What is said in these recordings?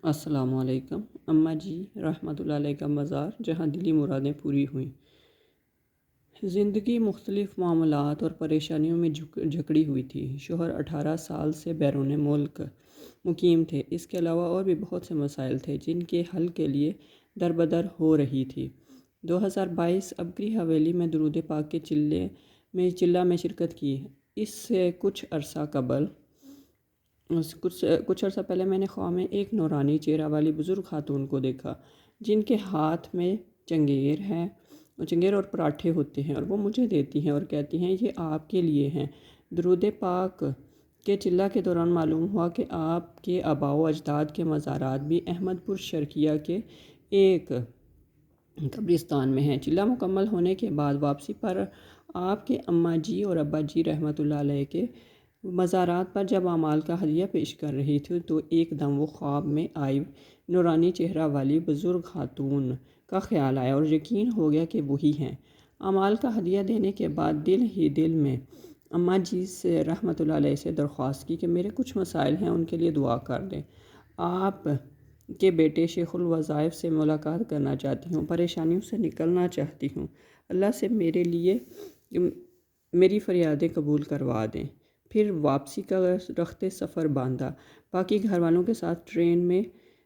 السلام علیکم۔ اماں جی رحمۃ اللہ علیہ کا مزار جہاں دلی مرادیں پوری ہوئیں۔ زندگی مختلف معاملات اور پریشانیوں میں جکڑی ہوئی تھی۔ شوہر 18 سال سے بیرون ملک مقیم تھے۔ اس کے علاوہ اور بھی بہت سے مسائل تھے جن کے حل کے لیے دربدر ہو رہی تھی۔ 2022 عبقری حویلی میں درود پاک کے چلہ میں شرکت کی۔ اس سے کچھ عرصہ پہلے میں نے خواب میں ایک نورانی چہرہ والی بزرگ خاتون کو دیکھا جن کے ہاتھ میں چنگیر اور پراٹھے ہوتے ہیں، اور وہ مجھے دیتی ہیں اور کہتی ہیں یہ آپ کے لیے ہیں۔ درود پاک کے چلہ کے دوران معلوم ہوا کہ آپ کے آباء و اجداد کے مزارات بھی احمد پور شرقیہ کے ایک قبرستان میں ہیں۔ چلہ مکمل ہونے کے بعد واپسی پر آپ کے اماں جی اور ابا جی رحمۃ اللہ علیہ کے مزارات پر جب اعمال کا ہدیہ پیش کر رہی تھی تو ایک دم وہ خواب میں آئی نورانی چہرہ والی بزرگ خاتون کا خیال آیا اور یقین ہو گیا کہ وہی ہیں۔ اعمال کا ہدیہ دینے کے بعد دل ہی دل میں اماں جی سے رحمۃ اللہ علیہ سے درخواست کی کہ میرے کچھ مسائل ہیں، ان کے لیے دعا کر دیں۔ آپ کے بیٹے شیخ الوظائف سے ملاقات کرنا چاہتی ہوں، پریشانیوں سے نکلنا چاہتی ہوں، اللہ سے میرے لیے میری فریادیں قبول کروا دیں۔ پھر واپسی کا رخت سفر باندھا، باقی گھر والوں کے ساتھ ٹرین میں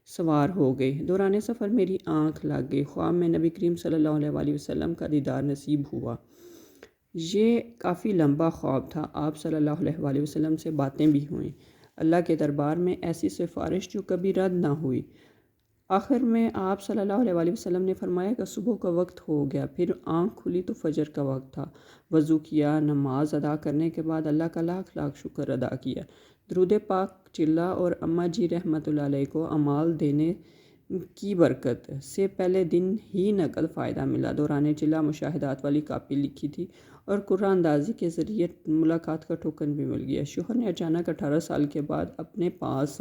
سوار ہو گئی۔ دوران سفر میری آنکھ لگ گئی، خواب میں نبی کریم صلی اللہ علیہ وسلم کا دیدار نصیب ہوا۔ یہ کافی لمبا خواب تھا۔ آپ صلی اللہ علیہ وسلم سے باتیں بھی ہوئیں، اللہ کے دربار میں ایسی سفارش جو کبھی رد نہ ہوئی۔ آخر میں آپ صلی اللہ علیہ وسلم نے فرمایا کہ صبح کا وقت ہو گیا۔ پھر آنکھ کھلی تو فجر کا وقت تھا۔ وضو کیا، نماز ادا کرنے کے بعد اللہ کا لاکھ لاکھ شکر ادا کیا۔ درود پاک چلہ اور اماں جی رحمۃ اللہ علیہ کو اعمال دینے کی برکت سے پہلے دن ہی نقد فائدہ ملا۔ دوران چلہ مشاہدات والی کاپی لکھی تھی اور قرعہ اندازی کے ذریعے ملاقات کا ٹوکن بھی مل گیا۔ شوہر نے اچانک 18 سال کے بعد اپنے پاس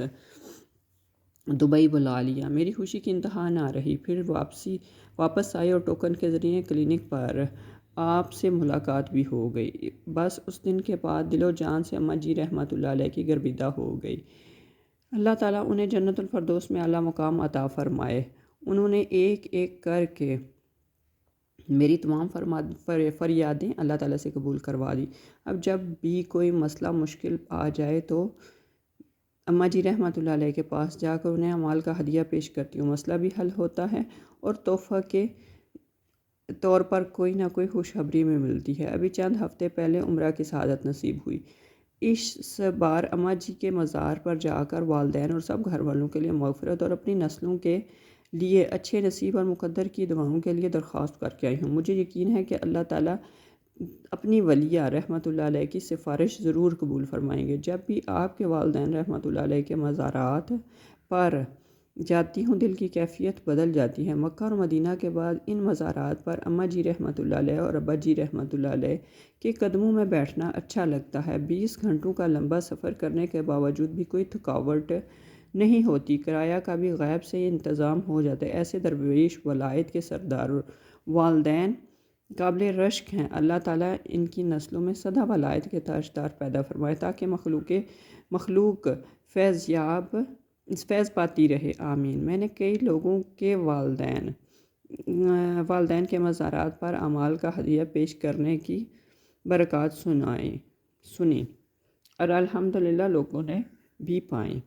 دبئی بلا لیا۔ میری خوشی کی انتہا نہ رہی۔ پھر واپس آئے اور ٹوکن کے ذریعے کلینک پر آپ سے ملاقات بھی ہو گئی۔ بس اس دن کے بعد دل و جان سے اماں جی رحمۃ اللہ علیہ کی گرویدہ ہو گئی۔ اللہ تعالیٰ انہیں جنت الفردوس میں اعلیٰ مقام عطا فرمائے۔ انہوں نے ایک ایک کر کے میری تمام فریادیں اللہ تعالیٰ سے قبول کروا دی۔ اب جب بھی کوئی مسئلہ مشکل آ جائے تو اماں جی رحمۃ اللہ علیہ کے پاس جا کر انہیں اعمال کا ہدیہ پیش کرتی ہوں، مسئلہ بھی حل ہوتا ہے اور تحفہ کے طور پر کوئی نہ کوئی خوشخبری میں ملتی ہے۔ ابھی چند ہفتے پہلے عمرہ کی سعادت نصیب ہوئی۔ اس بار اماں جی کے مزار پر جا کر والدین اور سب گھر والوں کے لیے مغفرت اور اپنی نسلوں کے لیے اچھے نصیب اور مقدر کی دعاؤں کے لیے درخواست کر کے آئی ہوں۔ مجھے یقین ہے کہ اللہ تعالیٰ اپنی ولیہ رحمۃ اللہ علیہ کی سفارش ضرور قبول فرمائیں گے۔ جب بھی آپ کے والدین رحمۃ اللہ علیہ کے مزارات پر جاتی ہوں دل کی کیفیت بدل جاتی ہے۔ مکہ اور مدینہ کے بعد ان مزارات پر اماں جی رحمۃ اللہ علیہ اور ابا جی رحمۃ اللہ علیہ کے قدموں میں بیٹھنا اچھا لگتا ہے۔ 20 گھنٹوں کا لمبا سفر کرنے کے باوجود بھی کوئی تھکاوٹ نہیں ہوتی۔ کرایہ کا بھی غیب سے ہی انتظام ہو جاتا ہے۔ ایسے درویش ولایت کے سردار والدین قابل رشک ہیں۔ اللہ تعالیٰ ان کی نسلوں میں سدا ولایت کے تاجدار پیدا فرمائے تاکہ مخلوق فیض پاتی رہے، آمین۔ میں نے کئی لوگوں کے والدین کے مزارات پر اعمال کا ہدیہ پیش کرنے کی برکات سنی اور الحمدللہ لوگوں نے بھی پائیں۔